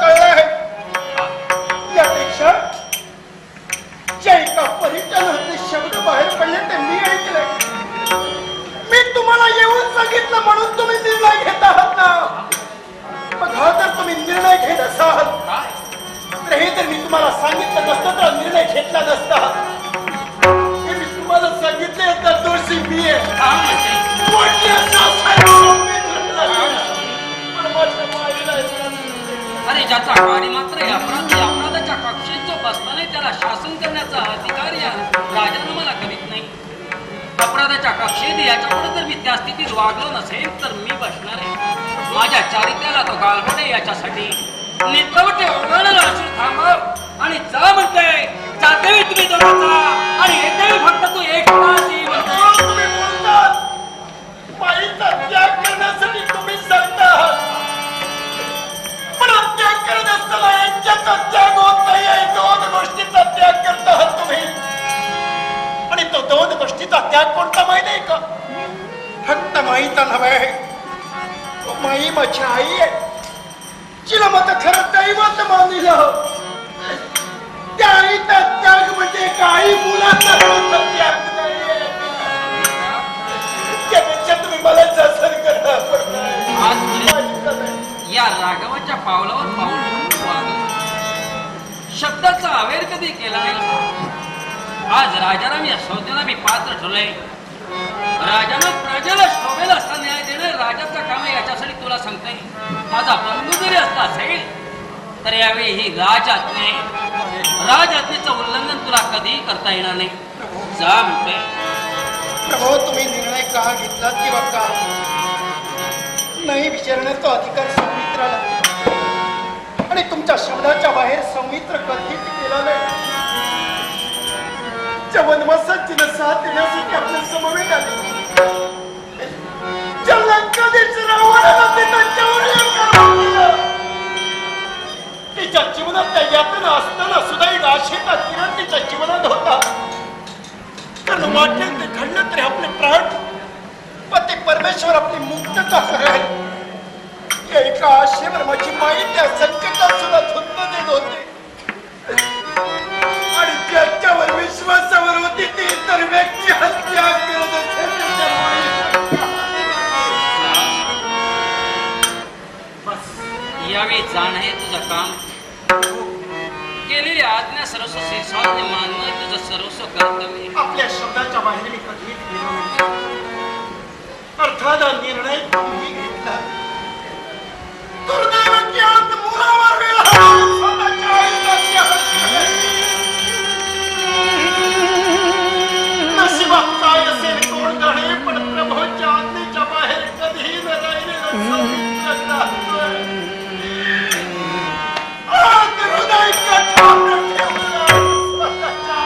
कळलं आहे. यापेक्षा जे एका परिचयाचे शब्द बाहेर पडले ते मी ऐकले. मी तुम्हाला येऊन सांगितलं म्हणून तुम्ही निर्णय घेत आहात ना. मग हा जर तुम्ही निर्णय घेत असाल तर हे जर मी तुम्हाला सांगितलं नसतं तर निर्णय घेतला नसता. हे मी तुम्हाला सांगितले तर दोषी मी आहे. अरे ज्याचा गाडी मात्र अपराधाच्या कक्षेत जो बसताना त्याला शासन करण्याचा अधिकार या राजानं मला करीत नाही. अपराधाच्या कक्षेत याच्यापुढे जर मी त्या स्थितीत वागलो नसेल तर मी बसणार आहे. माझ्या चारित्र्याला तो गालबोटे याच्यासाठी नेत्रवटे ओघळलेला असून थांबव आणि जा म्हणतोय. जाते तुम्ही दोघांचा आणि येते फक्त तू एकटाच ये म्हणतोय. तुम्ही बोलतात माईचा त्याग करण्यासाठी तुम्ही सांगता आहात. पण त्याग करत असताना यांच्याचा त्याग होत नाही. दोन गोष्टीचा त्याग करत आहात तुम्ही. आणि तो दोन गोष्टीचा त्याग कोणता माहिती आहे का? फक्त माईचा नव्हे. माई माझी आई आहे. जिला मत खरं दैवत मानिलं. त्या आईचा त्याग म्हणजे काही मुलाचा त्याग नाही. त्यापेक्षा तुम्ही मला शासन करा. या राघवाच्या पावलावर पाऊल वागलं. शब्दाचा अवेर कधी केला नाही. आज राजाराम या संज्ञेला मी पात्र ठरलोय. राजानं प्रजेला शोभेल असा न्याय देणं राजाचं काम आहे. याच्यासाठी तुला सांगतोय माझा बंधू जरी असला असेल तर यावेळी ही राजआज्ञेचं उल्लंघन तुला कधीही करता येणार नाही. जा म्हणतोय. प्रभो तुम्ही निर्णय का घेतला किंवा का नाही विचारण्याचा अधिकार सौमित्राला. आणि तुमच्या शब्दाच्या बाहेर सौमित्र कधीच केला नाही. ज्या वनवासात तिला साथ देण्यासाठी आपल्या समवेत आले. ज्या लंकादेश रावणाला त्यांच्यावर तिच्या जीवनात त्या यातना असताना सुद्धा एक आशेचा किरण तिच्या जीवनात होता. कारण वाटेल ते घडलं तरी आपले प्राण पण ते परमेश्वर आपली मुक्तता करेल या एका आशेवर माझी माई त्या संकटात सुद्धा धुंद देत होते. आणि ज्याच्यावर विश्वासावर होती ती इतर व्यक्ती हत्या करत असेल. यावेळी जाणं हे तुझं काम. केलेली आज्ञा सर्वस्व शिरसावणे मानणं तुझं सर्वस्व कर्तव्य. आपल्या शब्दाच्या बाहेर मी कधीच गेलो नाही. अर्थात हा निर्णय तुम्ही घेतला. दुर्दैव की आज मुलावर स्वतःच्या आईचा त्याग केला. नशिबात काय असेल कोण जाणे. पण प्रभूच्या आज्ञेच्या बाहेर कधीही न राहिलेलं सौमित्र राहतोय. आज हृदय कठार ठेवलं स्वतःच्या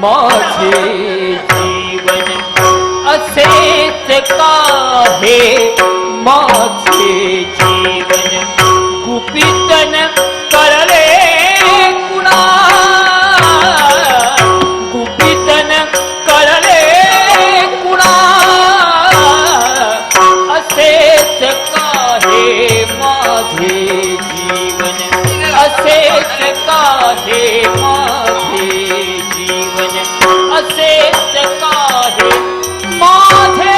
माझे जीवन असेच काहे. माझे जीवन गुपितन करले कुणा. गुपितन करले कुणा. असेच काहे माझे जीवन. असेच काहे माझे जीवन. असेच काहे माझे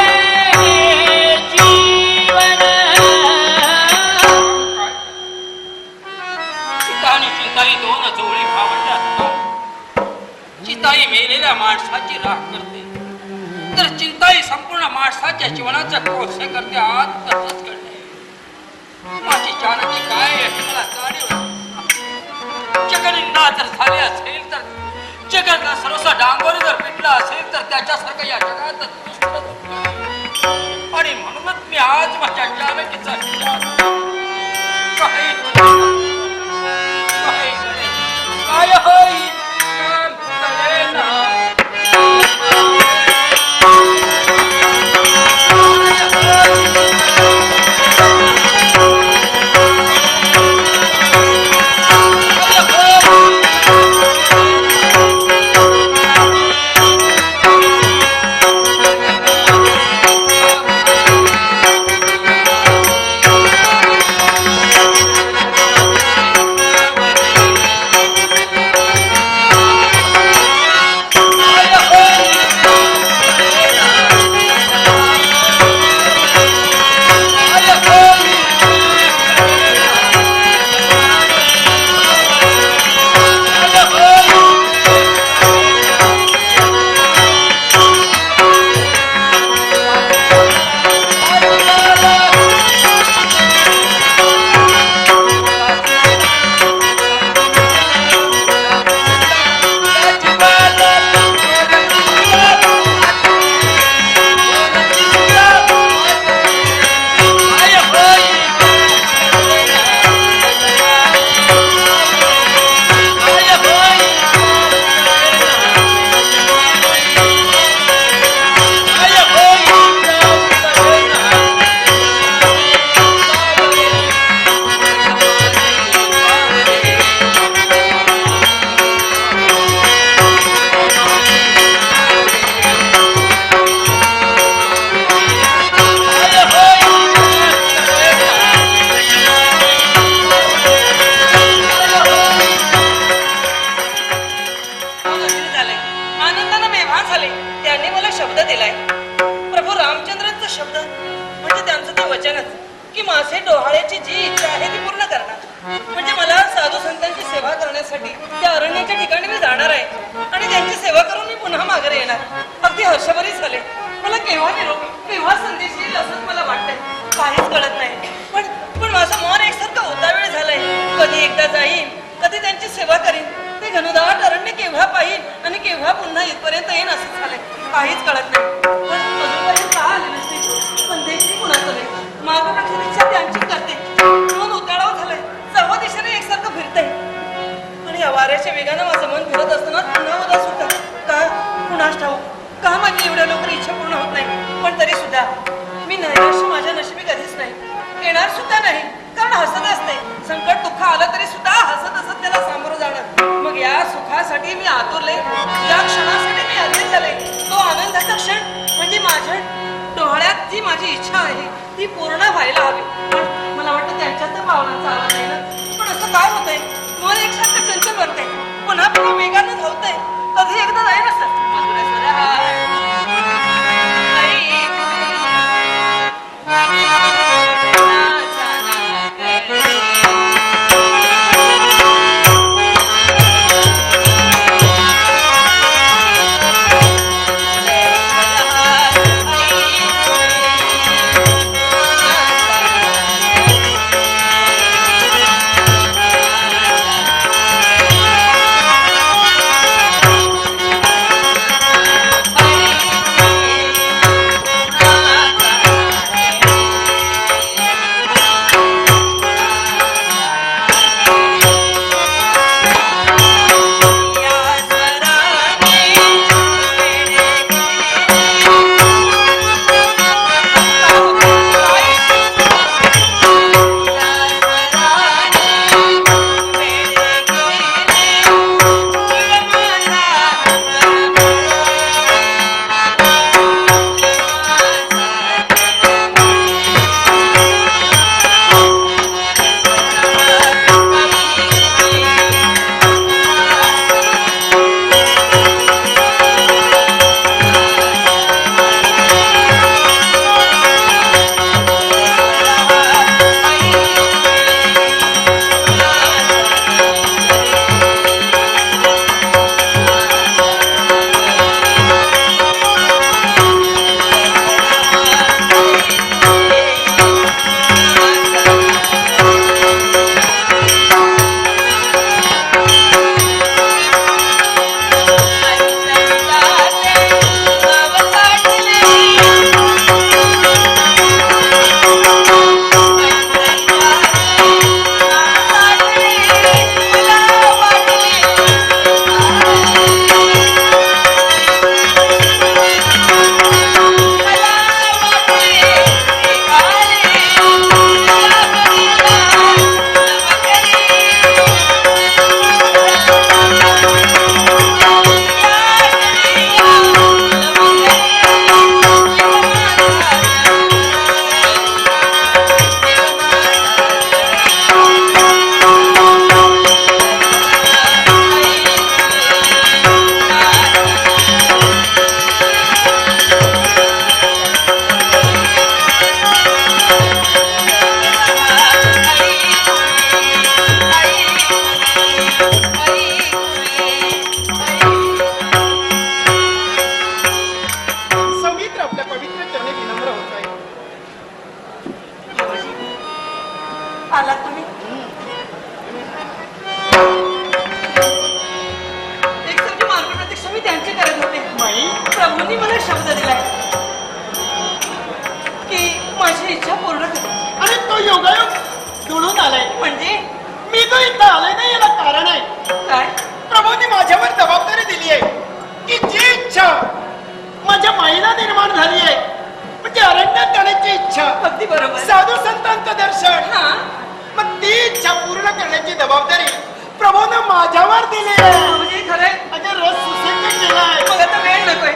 जीवन. चिताई चिताई दोन जोडे भावंडात. चिताई मेलेल्या माणसाची राख करते तर चिंताई संपूर्ण माणसाच्या जीवनाचा कोळसे करते. आज तसंच करते. माझी जानकी काय आहे मला जाणीव. जगनिंदा जर झाली असेल तर जगातला सर्वस्व डांगोरी जर पिटला असेल तर त्याच्यासारखं या जगात दुसरं नाही. आणि म्हणूनच मी आज माझ्या जानकीचा विचार काही काय होईल तो शब्द म्हणजे त्यांचं ते वचनच की माझे डोहाळ्याची जी इच्छा आहे ती पूर्ण करणार. म्हणजे मला साधू संतांची सेवा करण्यासाठी त्या अरण्याच्या ठिकाणी मी जाणार आहे आणि त्यांची सेवा करून मी पुन्हा माघारी येणार. अगदी हर्षभरी झाले. मला केव्हा निरोप केव्हा संदेश येईल असंच मला वाटतंय. काहीच कळत नाही. पण माझं मन एकसारखं उतावेळ झालंय. कधी एकदा जाईन, कधी त्यांची सेवा करीन, ते घनदाट अरण्य केव्हा पाहिन आणि केव्हा पुन्हा इथपर्यंत येईन असं झालंय. काहीच कळत नाही. पण अजूनपर्यंत का आले नसते? संदेश कुणाचं नाही. मार्गप्रक्षेपेक्षा त्यांची करते. मन उताळाव झालंय. सर्व दिशेने एकसारखं फिरतंय आणि या वाऱ्याच्या वेगानं माझं मन फिरत असताना पुन्हा उदास होतं. का कुणास ठाऊक का माझी एवढ्या लवकर इच्छा पूर्ण होत नाही. पण तरी सुद्धा मी नैराश्य माझ्या नशिबी कधीच नाही, येणार सुद्धा नाही. कारण हसत असते. संकट दुःख आलं तरी सुद्धा हसत हसत त्याला सामोरं जाणं. मग या सुखासाठी मी आतुरले, या क्षणासाठी मी अधीर झाले. तो आनंदाचा क्षण म्हणजे माझ्या डोळ्यात जी माझी इच्छा आहे ती पूर्ण व्हायला हवी. पण मला वाटतं त्यांच्यात तर भावनांचा आवाज आहे ना. पण असं काय होतंय? मन एकसारखं चंचल बनतंय. पुन्हा पुन्हा वेगानं धावतंय. कधी एकदा जाईल असं आला तुम्ही. एक सगळी मार्गप्रतीक्षा मी त्यांची करत होते. प्रभूंनी मला शब्द दिलाय की माझी इच्छा पूर्ण कर. आणि तो योगायोग जुळून आलाय. म्हणजे मी तो इथं आलोय ना याला कारण आहे. काय? प्रभूंनी माझ्यावर जबाबदारी दिली आहे की जी इच्छा माझ्या माईला निर्माण झाली आहे म्हणजे अरण्यात जाण्याची इच्छा, अगदी बरोबर, साधू संतांचं दर्शन, हा, मग ती इच्छा पूर्ण करण्याची जबाबदारी प्रभूनं माझ्यावर दिली आहे. म्हणजे खरंय. म्हणजे रस सुसंग केलाय. मग आता वेळ नकोय.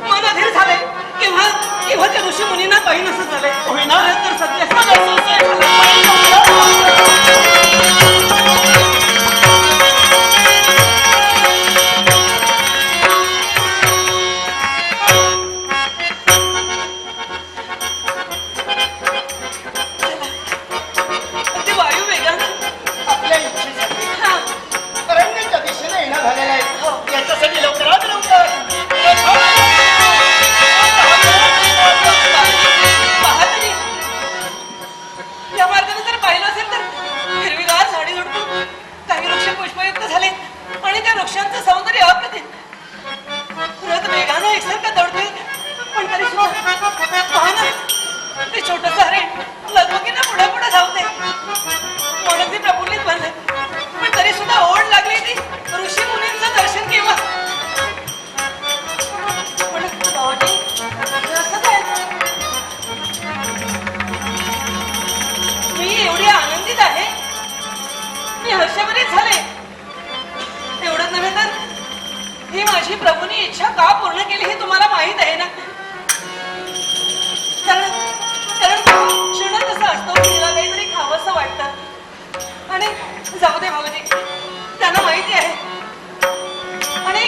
मन अधीर झालंय. केव्हा केव्हा त्या ऋषी मुनींना पाहिजे नसं झालंय. होय ना? तर सत्य इच्छा का पूर्ण केली हे तुम्हाला माहित आहे ना? कारण कारण क्षण तसं असतो, तिला काहीतरी खावंसं वाटतं. आणि जाऊ दे भाऊजी, त्यांना माहिती आहे. आणि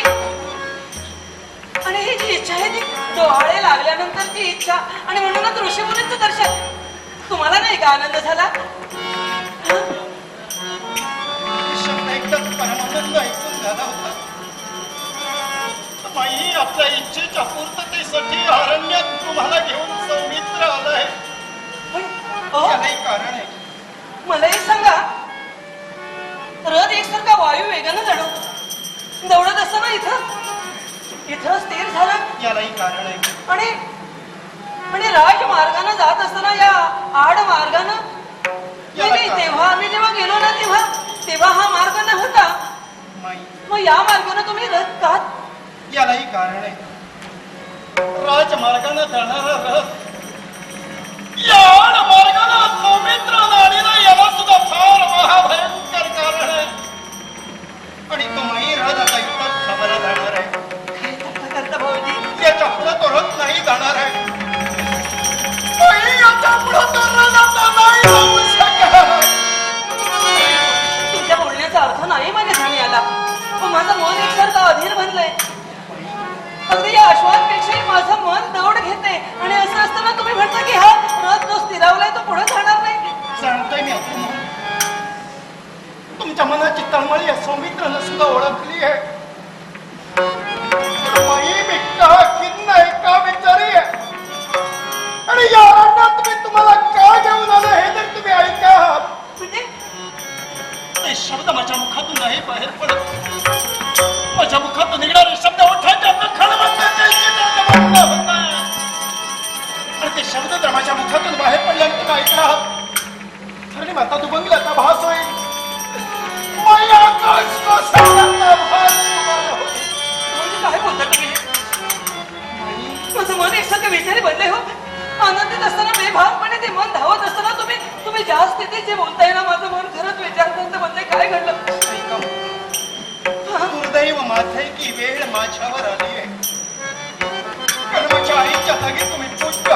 आणि ही जी इच्छा आहे ती डोहाळे लागल्यानंतरची इच्छा, आणि म्हणूनच ऋषीमुनींचं दर्शन. तुम्हाला नाही का आनंद झाला? हं? शब्द एकदाच परमानंद ऐकून झाला होता. माई आपल्या इच्छेच्या पूर्ततेसाठी अरण्यात तुम्हाला घेऊन सौमित्र आलाय. पण अहो, त्यालाही कारण आहे. मला एक सांगा, रथ एकसारखा वायू वेगानं दौडत असताना इथं स्थिर झालं. यालाही कारण आहे. आणि आणि राजमार्गानं जात असताना या आड मार्गानं तेव्हा आम्ही जेव्हा गेलो ना तेव्हा हा मार्ग नव्हता. माई मग या मार्गानं तुम्ही रथ का? यालाही कारण आहे. राजमार्गानं जाणारा रथ या मार्गानं सौमित्र नाडीला याला सुद्धा फार महाभयंकर कारण आहे. आणि तो माई रथ आता इथं थांबायला जाणार आहे. करता भाऊजी, याच्या पुढे तो रथ नाही जाणार आहे. याच्या पुढे तो रथ आता नाही जाऊ शकत. तुमच्या बोलण्याचा अर्थ नाही माझ्या ध्यानी आला. पण माझं मन एकसारखं अधीर बनलंय. अगदी या अश्वांपेक्षाही माझं मन दौड घेते. आणि असं असताना तुम्ही म्हणता की हा रथ जो स्थिरावलाय तो पुढे जाणार नाही. जाणतोय मी आपलं मन. तुमच्या मनाची तळमळी या सौमित्रानं सुद्धा ओळखली आहे. माई मी का खिन्न आहे, का विचारी आहे. आणि या अरण्यात मी तुम्हाला का घेऊन आलो हे जर तुम्ही ऐका. म्हणजे ते शब्द माझ्या मुखातून नाही बाहेर पडत. माझ्या मुखातून निघणारे शब्द ओठाच्या आणि ते शब्द जर माझ्या मुखातून बाहेर पडल्याने तुम्ही ऐकला तर माता दुबंगल्याचा भास होईल. माई आकाश कोसळल्याचा भास तुम्हाला होईल. म्हणजे काय बोलता तुम्ही? माझं मन एकसारखं विचारी बनले हो. आनंदित असताना बेभानपणे ते मन धावत असताना तुम्ही ज्या स्थितीत जे बोलताय ना, माझं मन खरंच विचारतं म्हणजे काय घडलं? दुर्दैव माझे की वेळ माझ्यावर आली आहे. कर्माच्या आईच्या जागी तुम्ही पूज्य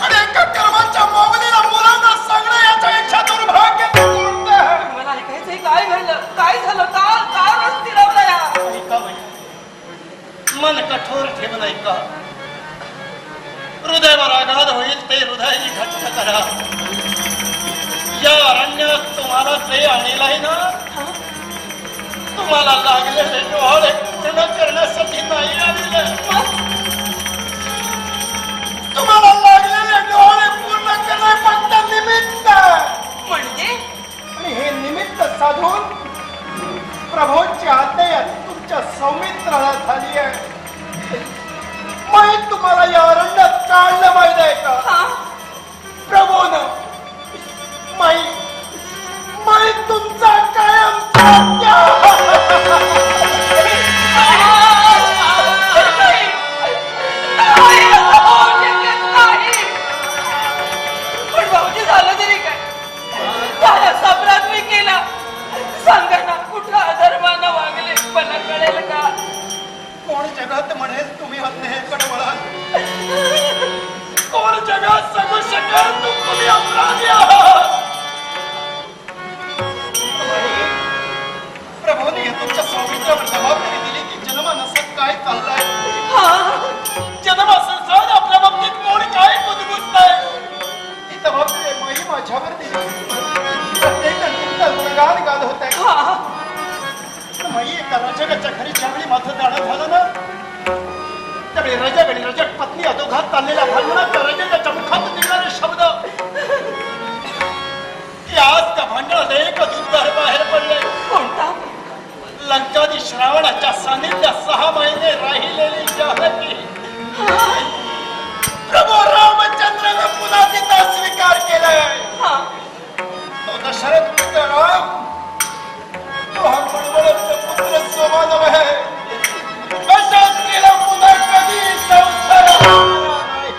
आणि एका कर्माच्या माऊलीला मुलांना सांगणं याच्यापेक्षा दुर्भाग्य कोणतं आहे? मला ऐकायचंय, काय घडलं, काय झालं, का रस स्थिरावला या? ऐका बाई, मन कठोर ठेवून ऐका. हृदयावर आघात होईल ते हृदय घट्ट करा. या अरण्यात तुम्हाला ते आणील आहे ना, तुम्हाला लागलेले डोहाळे पूर्ण करण्यासाठी नाही आणले. तुम्हाला लागलेले डोहाळे पूर्ण करणे फक्त निमित्त. म्हणजे आणि हे निमित्त साधून प्रभूंची आज्ञा तुमच्या सौमित्राला झाली आहे. माहीत तुम्हाला या अरण्यात काढलं माहीत आहे का? हा? प्रभूनं माहीत तुमचा कायम पण भाऊजी झालं तरी काय? झाला अपराध मी केला. सांगा ना, कुठं अधर्मानं वागले मला कळेल का? कोण जगात म्हणेल तुम्ही अन्यायाकडे वळाल? कोण जगात सांगू शकेल तुम्ही अपराधी आहात? प्रभूने तुमच्या सौमित्रावर जबाबदारी दिली की जनमानसात काय चाललंय, जनमानसात आपल्या बाबतीत कोण काय बुजबुजतंय ही जबाबदारी माई माझ्यावर दिली. प्रत्येक तुमचा गुणगान गात होत आहे. माई एका रजगाच्या घरी ज्यावेळी माझं जाणं झालं ना, त्यावेळी रजग आणि रजक पत्नी अधोघात चाललेल्या भांडणात त्या रजगाच्या मुखातून निघणारे शब्द आज त्या भांडणात एकच उद्गार बाहेर पडले. कोणता? लंकादी श्रावणाच्या सानिध्यात 6 महिने राहिलेली जानकी प्रभू रामचंद्राने पुन्हा तिचा स्वीकार केलाय. तो दशरथ पुत्र राम, तो हा बडबडत पुत्र सोमानव आहे. अशा स्त्रीला पुन्हा कधी संसार होणार नाही.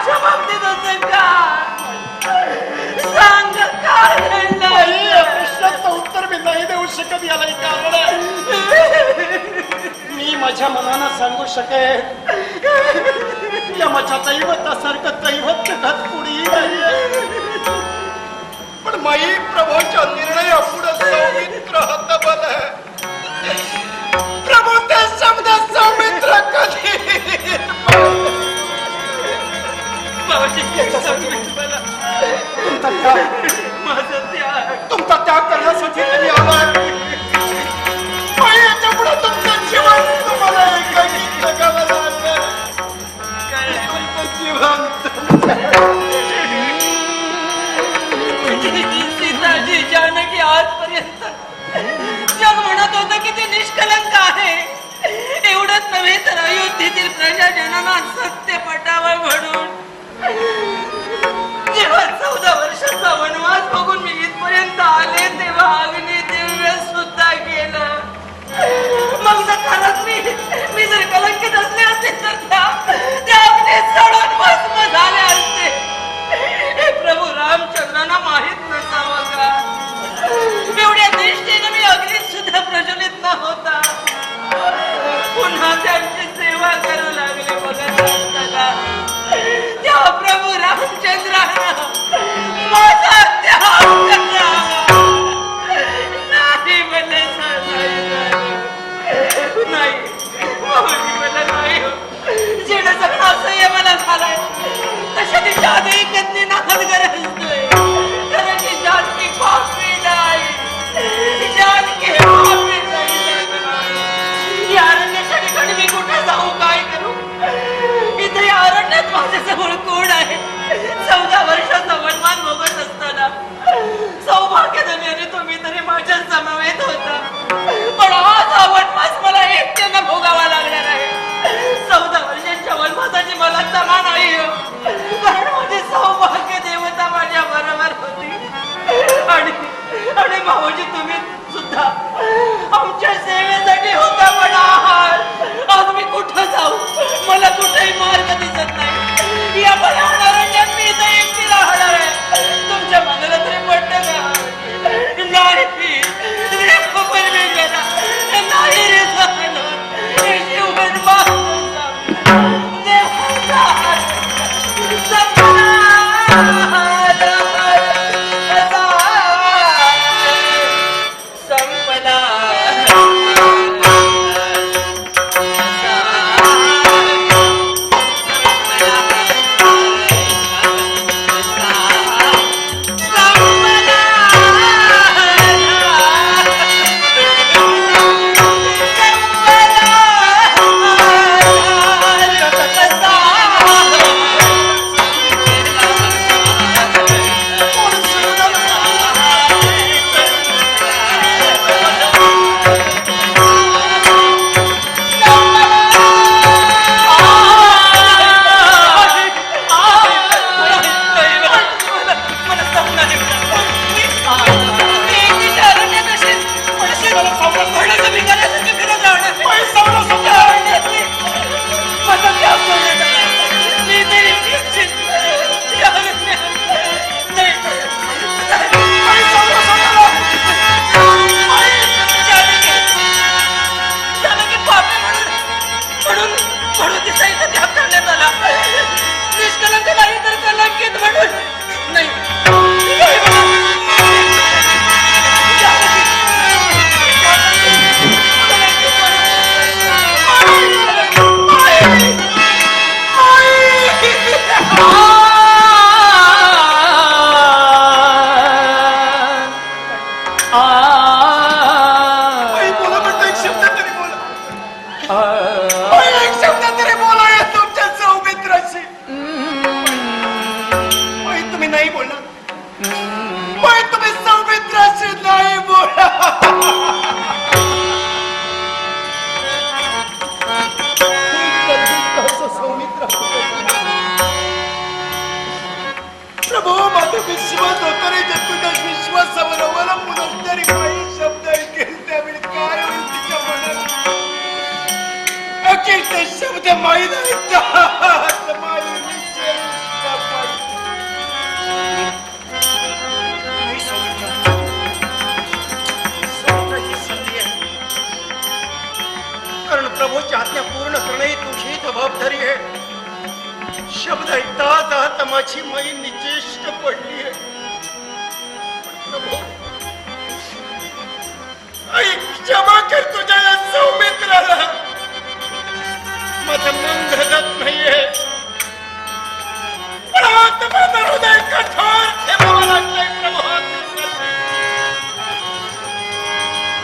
माझ्या बाबतीत होतं का? सांग काय घडलं? बाई, या प्रश्नाचं उत्तर मी नाही देऊ शकत. याला एक कारण आहे. मी माझ्या मनानं सांगू शकेन. या माझ्या दैवतासारखं दैवत जगात कुणीही नाहीये. पण माई प्रभूच्या निर्णया पुढे सौमित्र हतबल आहे. प्रभू ते शब्द सौमित्र कधी तुमचा त्याग करण्यासाठी तुम्ही आलाय. माई, याच्या पुढे तुमचं जीवन तुम्हाला एकाकी जगावं लागेल. तुमचं जीवन सीताजी जानकी आजपर्यंत जग म्हणत होतं की ती निष्कलंक आहे. एवढंच नव्हे तर अयोध्येतील प्रजाजनांना सत्य पटावं म्हणून जेव्हा 14 वर्षाचा वनवास बघून मी इथपर्यंत आले तेव्हा अग्नी दिव्य सुद्धा गेलं. मग जर खरंच मी जर कलंकित असले असते तर त्या अग्नीत सडून भस्म झाले असते. हे प्रभू रामचंद्रांना माहित नसावं का? एवढ्या दृष्टीने मी अग्नीत सुद्धा प्रज्वलित न होता पुन्हा त्यांची सेवा करू लागले. बघत असताना त्या प्रभू रामचंद्रांना माझा त्याग करावा नाही मला नाही भाऊजी, मला नाही. जेणं सगळं असह्य मला झालंय तशा ती जादही कधी नाहत गरजतोय. कारण ती जानकी पापी नाही. जानकी पापी नाही. या अरण्याच्या ठिकाणी मी कुठे जाऊ, काय करू? इथे या अरण्यात माझ्याजवळ कोण आहे? 14 वर्षाचा वनवास भोगत असताना सौभाग्यधनी आणि तुम्ही तरी माझ्या समवेत होता. पण आज हा वनवास मला एकट्यानं भोगावा लागणार आहे. 14 वर्षांच्या वनवासाची मला तमा नाही हो. कारण माझी सौभाग्य देवता माझ्या बरोबर होती. आणि भाऊजी, तुम्ही सुद्धा आमच्या सेवेसाठी होता. पण आज मी कुठं जाऊ? मला कुठेही मार्ग दिसत नाही. या भयान अरण्यात मी इथं एकटी राहणार आहे. तुमच्या मनाला तरी पडतं का? नाही रे परमेश्वरा, नाही रे सपना. हे जीवन शब्द माहीत आहेत. त्या पूर्ण करणे तुझी जबाबदारी आहे. शब्द ऐकतात आता माझी माई निचेष्ट पडली आहे. प्रभू, आई क्षमा कर तुझ्या या सौमित्राला. माझं मन धरत नाहीये, पण आता माझं हृदय कठोर ठेवावं लागतंय प्रभू.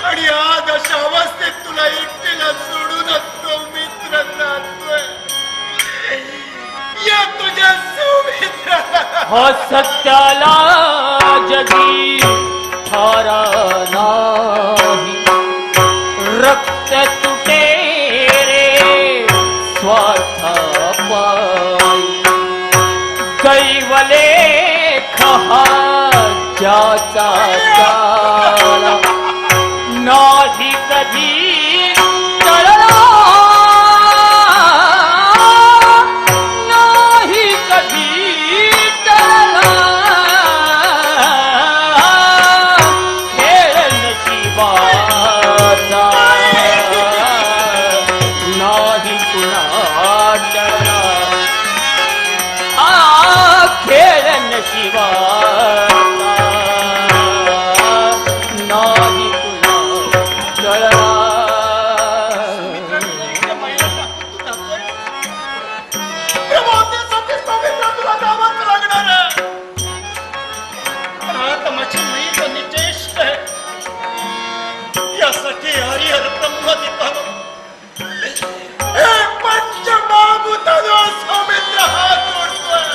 आणि आज अशा अवस्थेत तुला एकटीला सोडूनच सौमित्र जातोय. या तुझ्या सौमित्राला हो सत्याला जगी थारा नाही, रक्त तुटे रे स्वार्थ पायी. कैवलेख हा ज्याचा झाला, नाही कधी टळला, नाही कधी टळला. खेळ नशिबाचा नाही कुणा टळला. खेळ नशिबाचा नाही कुणा टळला. यासाठी हरिहर ब्रह्म दिपालो हे पंचमहाभूतांवर सौमित्र हात जोडतोय.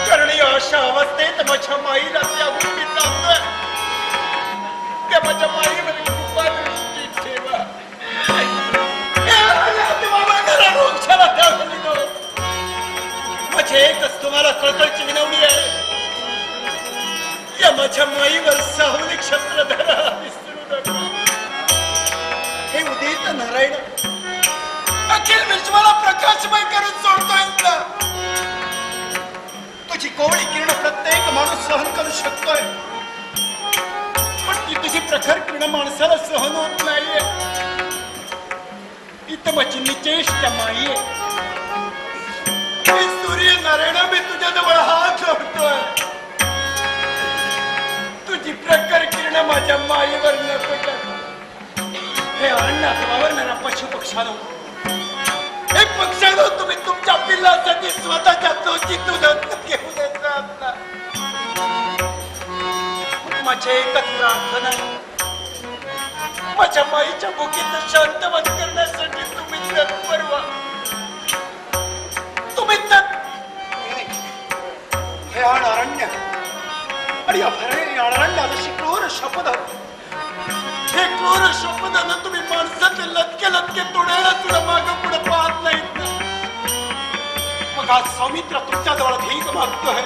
कारण या अशा अवस्थेत माझ्या माईला त्यागून मी जातोय. त्या माझ्या माईवर कृपा दृष्टी ठेवा. माझी एकच तुम्हाला कळकळची विनवणी आहे, या माझ्या माईवर सावली क्षत्र धरा, विसरू नका. हे उदित नारायण अखिल विश्वाला प्रकाशमय करून सोडतोय ना. तुझी कोवळी किरण प्रत्येक माणूस सहन करू शकतोय, पण ती तुझी प्रखर किरण माणसाला सहन होत नाहीये. इथं माझी निचेष्ट माई आहे. सूर्य नारायण मी तुझ्या जवळ हात जोडतोय. तुझी प्रखर किरण माझ्या माईवर नको टाकू. हे अन्नात वावरणारा पशु पक्षानो, हे पक्षानो, तुम्ही तुमच्या पिल्लासाठी स्वतःच्या चोचीतून घेऊन येतात ना. माझी एकच प्रार्थना आहे, माझ्या माईच्या भुकीत शांतवत करण्यासाठी तुम्ही तत्पर व्हा. तुम्ही हे अरण्य आणि अरण्य अशी क्रूर शपथ, हे क्रूर शपथानं तुम्ही माणसाचे लटके लटके तोडायला तुला मागं पुढे पाहत नाहीत ना. मग आज सौमित्र तुमच्या जवळ भीक मागतोय.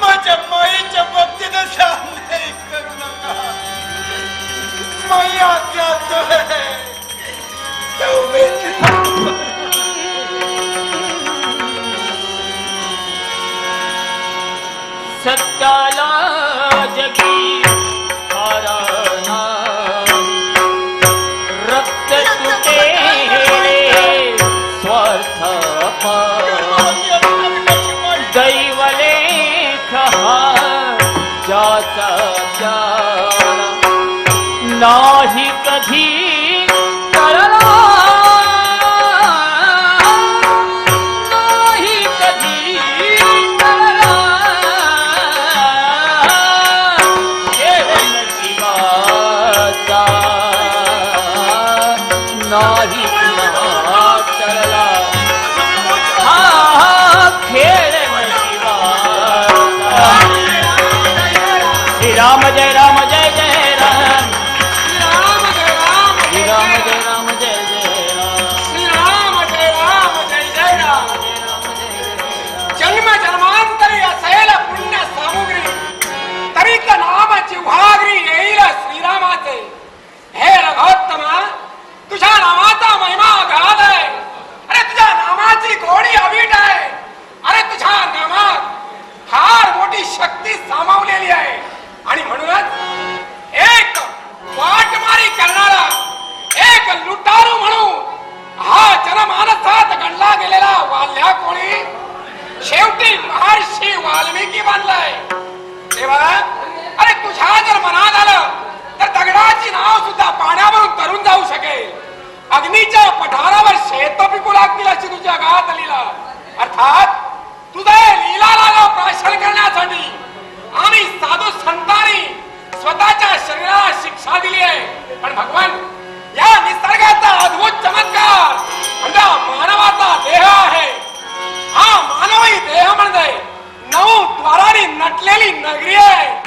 माझ्या माईच्या बाबतीत अन्याय करू नका. माई आज्ञातोय सौमित्र. सत्याला जगी थारा नाही, रक्त तुटे रे स्वार्थ पायी. दैवलेख हा ज्याचा झाला, नाही कधी टळला, नाही कधी टळला. खेळ नशिबाचा नाही कुणा टळला. हा खेळ नशिबाचा. श्री राम जय राम जय जय राम, श्री राम जय राम जय जय राम, श्री राम जय राम जय जय राम. जन्म जन्मांतरी असेल पुण्य सामुग्री, तरी त्या नामाची व्हागरी येईल श्रीरामाचे. हे रघोत्तमा, तुझ्या नामाचा महिमा अगाध आहे. अरे तुझ्या नामाची गोडी अवीट आहे. अरे तुझ्या नामात फार मोठी शक्ती सामावलेली आहे. आणि म्हणूनच एक वाटमारी करणारा, अग्नीच्या पठारावर शेत पिकू लागतील अशी तुझ्या गावात लीला. अर्थात तुझे लीलाला प्राशन करण्यासाठी आम्ही साधू संतांनी स्वतःच्या शरीराला शिक्षा दिली आहे. पण भगवान, या निसर्गाचा अद्भुत चमत्कार म्हणजे मानवाचा देह आहे. हा मानवी देह म्हणजे 9 द्वारांनी नटलेली नगरी आहे.